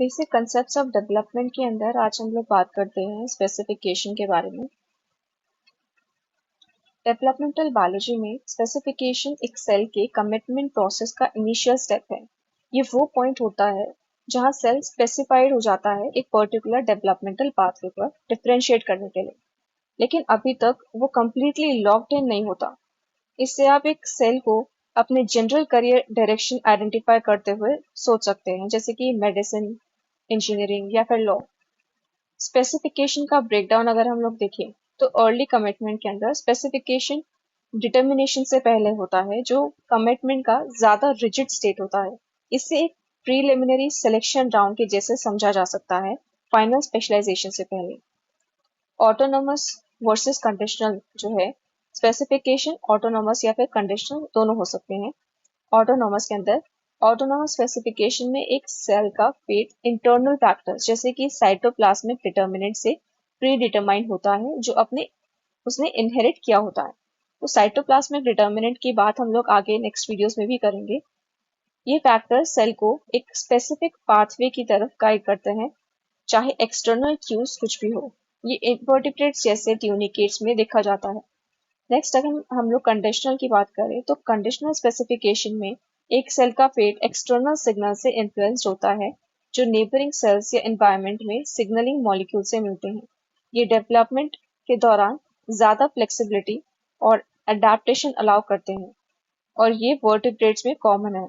Basic concepts of development के अंदर आज हम लोग बात करते हैं स्पेसिफिकेशन के बारे में। डेवलपमेंटल बायोलॉजी में स्पेसिफिकेशन एक सेल के कमिटमेंट प्रोसेस का इनिशियल स्टेप है। ये वो पॉइंट होता है जहां सेल स्पेसिफाइड हो जाता है एक पर्टिकुलर डेवलपमेंटल पाथवे पर डिफरेंशिएट करने के लिए, लेकिन अभी तक वो कम्प्लीटली लॉक्ड इन नहीं होता। इससे आप एक सेल को अपने जनरल करियर डायरेक्शन आइडेंटिफाई करते हुए सोच सकते हैं, जैसे कि मेडिसिन, इंजीनियरिंग या फिर लॉ। स्पेसिफिकेशन का ब्रेकडाउन अगर हम लोग देखें तो अर्ली कमिटमेंट के अंदर स्पेसिफिकेशन डिटर्मिनेशन से पहले होता है, जो कमिटमेंट का ज्यादा रिजिड स्टेट होता है। इससे एक प्रीलिमिनरी सिलेक्शन राउंड के जैसे समझा जा सकता है फाइनल स्पेशलाइजेशन से पहले। ऑटोनोमस वर्सेस कंडीशनल जो है, स्पेसिफिकेशन ऑटोनोमस या फिर कंडीशनल दोनों हो सकते हैं। ऑटोनोमस के अंदर ऑटोनोमस स्पेसिफिकेशन में एक सेल का फेट इंटरनल फैक्टर्स जैसे कि साइटोप्लाज्मिक डिटर्मिनेंट से प्री डिटरमाइंड होता है, जो अपने उसने इनहेरिट किया होता है। तो साइटोप्लाज्मिक डिटर्मिनेंट की बात हम लोग आगे नेक्स्ट वीडियोस में भी करेंगे। ये फैक्टर्स सेल को एक स्पेसिफिक पाथवे की तरफ गाइड करते हैं, चाहे एक्सटर्नल क्यूज कुछ भी हो। ये इनवर्टिब्रेट्स जैसे ट्यूनिकेट्स में देखा जाता है। नेक्स्ट अगर हम लोग कंडीशनल की बात करें तो कंडीशनल स्पेसिफिकेशन में एक सेल का फेट एक्सटर्नल सिग्नल से इन्फ्लुएंस्ड होता है, जो नेबरिंग सेल्स या एनवायरनमेंट में सिग्नलिंग मॉलिक्यूल से मिलते हैं। ये डेवलपमेंट के दौरान ज्यादा फ्लेक्सिबिलिटी और अडेप्टेशन अलाउ करते हैं, और ये वर्टिब्रेट्स में कॉमन है।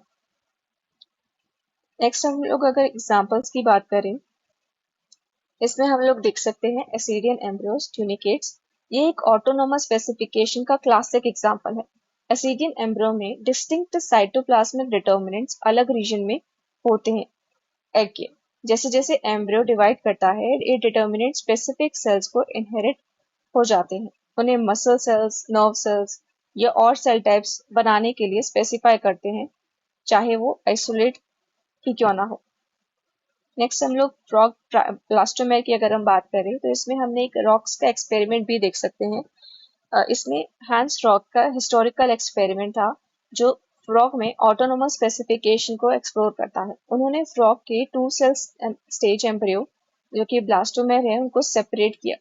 नेक्स्ट हम लोग अगर एग्जांपल्स की बात करें, इसमें हम लोग देख सकते हैं एसिडियन एम्ब्रियोस, ट्यूनिकेट्स। ये एक ऑटोनोमस स्पेसिफिकेशन का क्लासिक एग्जांपल है। एसिडियन एम्ब्रियो में डिस्टिंक्ट साइटोप्लाज्मिक डिटर्मिनेंट्स अलग रीजन में होते हैं एग के। जैसे जैसे एम्ब्रियो डिवाइड करता है, ये डिटर्मिनेंट स्पेसिफिक सेल्स को इनहेरिट हो जाते हैं। उन्हें मसल सेल्स, नर्व सेल्स या और सेल टाइप्स बनाने के लिए स्पेसिफाई करते हैं, चाहे वो आइसोलेट ही क्यों ना हो। नेक्स्ट हम लोग फ्रॉग ब्लास्टोमेर की अगर हम बात करें तो इसमें हमने एक रॉक्स का एक्सपेरिमेंट भी देख सकते हैं। इसमें हैंस रॉक का हिस्टोरिकल एक्सपेरिमेंट था, जो फ्रॉग में ऑटोनोमस स्पेसिफिकेशन को एक्सप्लोर करता है। उन्होंने फ्रॉग के 2 सेल स्टेज एम्ब्रियो जो कि ब्लास्टोमेर है उनको सेपरेट किया।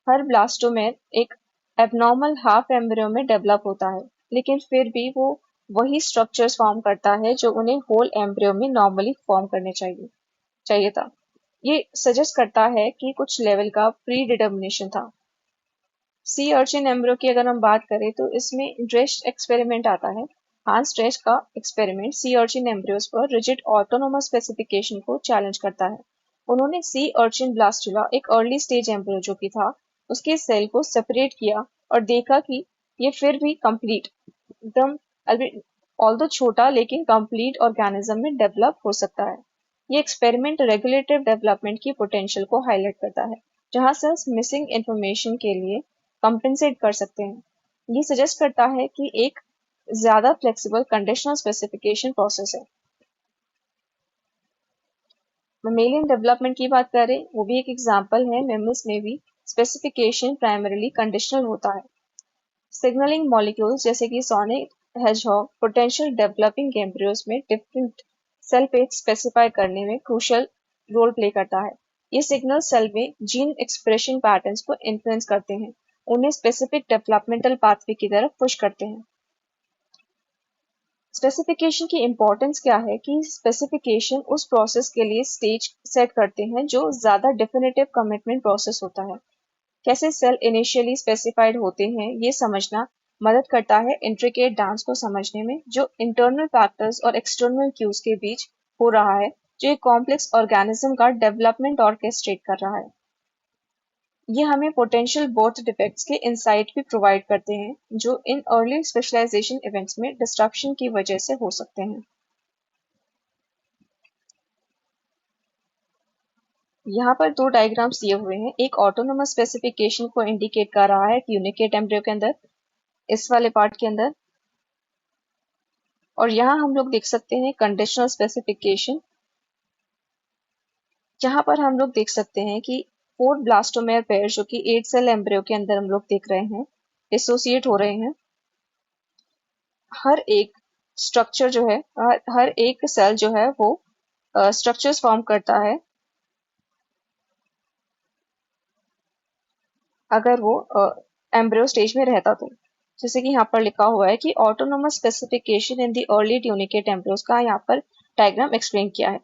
हर ब्लास्टोमेर एक एबनॉर्मल हाफ एम्ब्रियो में डेवलप होता है, लेकिन फिर भी वो वही स्ट्रक्चर्स फॉर्म करता है जो उन्हें होल एम्ब्रियो में नॉर्मली फॉर्म करने चाहिए था। ये सजेस्ट करता है कि कुछ लेवल का प्री डिटर्मिनेशन था। सी अर्चिन एम्ब्रियो की अगर हम बात करें तो इसमें ड्रेश एक्सपेरिमेंट आता है। हांस ड्रेश का एक्सपेरिमेंट सी अर्चिन एम्ब्रियोस पर रिजिड ऑटोनोमस स्पेसिफिकेशन को चैलेंज करता है। उन्होंने सी अर्चिन ब्लास्टुला, एक अर्ली स्टेज एम्ब्रियो जो कि था, उसके सेल को सेपरेट किया और देखा कि ये फिर भी कंप्लीट, एकदम ऑल्दो छोटा लेकिन कंप्लीट ऑर्गेनिज्म में डेवलप हो सकता है। ये एक्सपेरिमेंट रेगुलेटिव डेवलपमेंट की पोटेंशियल को हाईलाइट करता है, जहां सेल्स मिसिंग इंफॉर्मेशन के लिए कंपेंसेट कर सकते हैं। ये सजेस्ट करता है कि एक ज्यादा फ्लेक्सिबल कंडीशनल स्पेसिफिकेशन प्रोसेस है। मेमेलियन डेवलपमेंट की बात करें, वो भी एक एग्जांपल है। मेमल्स में भी स्पेसिफिकेशन प्राइमरीली कंडीशनल होता है। सिग्नलिंग मॉलिक्यूल्स जैसे कि sonic hedgehog potential developing embryos में डिफरेंट सेल पेज स्पेसिफाई करने में क्रूशियल रोल प्ले करता है। ये सिग्नल सेल में जीन एक्सप्रेशन पैटर्न्स को इन्फ्लुएंस करते हैं, उन्हें स्पेसिफिक डेवलपमेंटल पाथवे की तरफ पुश करते हैं। स्पेसिफिकेशन की इंपॉर्टेंस क्या है कि स्पेसिफिकेशन उस प्रोसेस के लिए स्टेज सेट करते हैं जो ज्यादा डेफिनेटिव कमिटमेंट प्रोसेस होता है। कैसे सेल इनिशियली स्पेसिफाइड होते हैं ये समझना मदद करता है इंट्रिकेट डांस को समझने में, जो इंटरनल फैक्टर्स और एक्सटर्नल क्यूज के बीच हो रहा है, जो एक कॉम्प्लेक्स ऑर्गेनिज्म का डेवलपमेंट ऑर्केस्ट्रेट कर रहा है। ये हमें पोटेंशियल बर्थ डिफेक्ट्स के इंसाइट भी प्रोवाइड करते हैं, जो इन अर्ली स्पेशलाइजेशन इवेंट्स में डिस्ट्रक्शन की वजह से हो सकते हैं। यहाँ पर 2 डायग्राम्स दिए हुए हैं। एक ऑटोनोमस स्पेसिफिकेशन को इंडिकेट कर रहा है ट्यूनिकेट एम्ब्रियो के अंदर, इस वाले पार्ट के अंदर, और यहाँ हम लोग देख सकते हैं कंडीशनल स्पेसिफिकेशन, जहाँ पर हम लोग देख सकते हैं कि 4 ब्लास्टोमेर पेयर जो कि 8 सेल एम्ब्रियो के अंदर हम लोग देख रहे हैं एसोसिएट हो रहे हैं। हर एक स्ट्रक्चर जो है, हर एक सेल जो है वो स्ट्रक्चर्स फॉर्म करता है अगर वो एम्ब्रियो स्टेज में रहता तो। जैसे कि यहाँ पर लिखा हुआ है कि autonomous specification in the early tunicate embryos का यहाँ पर डायग्राम एक्सप्लेन किया है।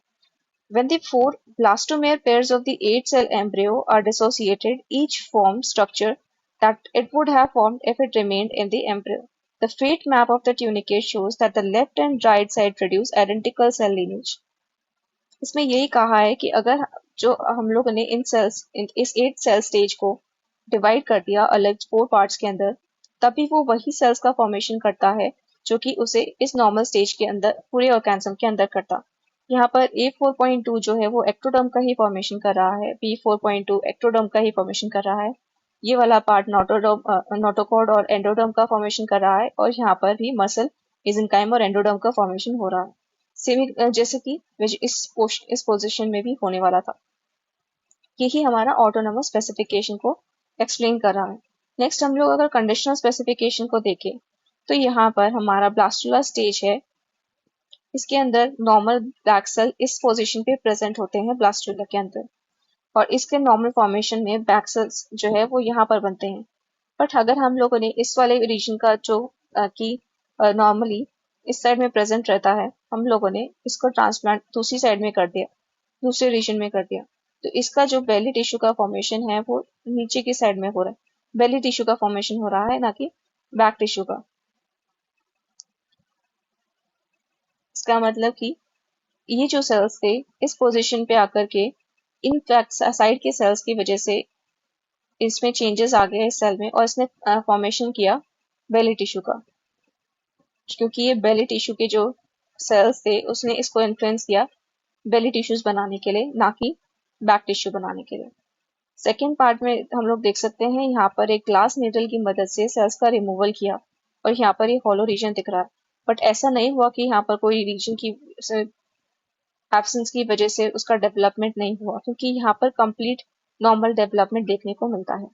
When the four blastomere pairs of the 8-cell embryo are dissociated, each forms structure that it would have formed if it remained in the embryo. The fate map of the tunicate shows that the left and right side produce identical cell lineage. इसमें यही कहा है कि अगर जो हम लोगों ने इस 8 सेल स्टेज को डिवाइड कर दिया अलग 4 पार्ट्स के अंदर, तभी वो वही सेल्स का फॉर्मेशन करता है जो कि उसे इस नॉर्मल स्टेज के अंदर पूरे ऑर्गेनिज्म के अंदर करता। यहाँ पर A4.2 जो है वो एक्टोडर्म का ही फॉर्मेशन कर रहा है, B4.2 एक्टोडर्म का ही फॉर्मेशन कर रहा है, ये वाला पार्ट नोटोकॉर्ड और एंडोडर्म का फॉर्मेशन कर रहा है, और यहाँ पर भी मसल मेसेंकाइम और एंडोडर्म का फॉर्मेशन हो रहा है। सेमी जैसे कि इस पोजीशन में भी होने वाला था। यही हमारा ऑटोनोमस स्पेसिफिकेशन को एक्सप्लेन कर रहा है। नेक्स्ट हम लोग अगर कंडीशनल स्पेसिफिकेशन को देखें तो यहाँ पर हमारा ब्लास्टुला स्टेज है, इसके अंदर नॉर्मल ब्लैक सेल इस पोजीशन पे प्रेजेंट होते हैं ब्लास्टुला के अंदर, और इसके नॉर्मल फॉर्मेशन में बैक सेल्स जो है वो यहाँ पर बनते हैं। बट अगर हम लोगों ने इस वाले रीजन का जो कि नॉर्मली इस साइड में प्रेजेंट रहता है, हम लोगों ने इसको ट्रांसप्लांट दूसरी साइड में कर दिया, दूसरे रीजन में कर दिया, तो इसका जो बेली टिश्यू का फॉर्मेशन है वो नीचे की साइड में हो रहा है, बेली टिश्यू का फॉर्मेशन हो रहा है, ना कि बैक टिश्यू का। इसका मतलब कि ये जो सेल्स थे इस पोजीशन पे आकर के इन साइड के सेल्स की वजह से इसमें चेंजेस आ गए इस सेल में, और इसने फॉर्मेशन किया बेली टिश्यू का, क्योंकि ये बेली टिश्यू के जो सेल्स थे उसने इसको इन्फ्लुएंस किया बेली टिश्यूज बनाने के लिए, ना कि बैक टिश्यू बनाने के लिए। सेकेंड पार्ट में हम लोग देख सकते हैं यहाँ पर एक ग्लास नीडल की मदद से सेल्स का रिमूवल किया, और यहाँ पर ये हॉलो रीजन दिख रहा है, बट ऐसा नहीं हुआ कि यहाँ पर कोई रीजन की एब्सेंस की वजह से उसका डेवलपमेंट नहीं हुआ, क्योंकि यहाँ पर कंप्लीट नॉर्मल डेवलपमेंट देखने को मिलता है।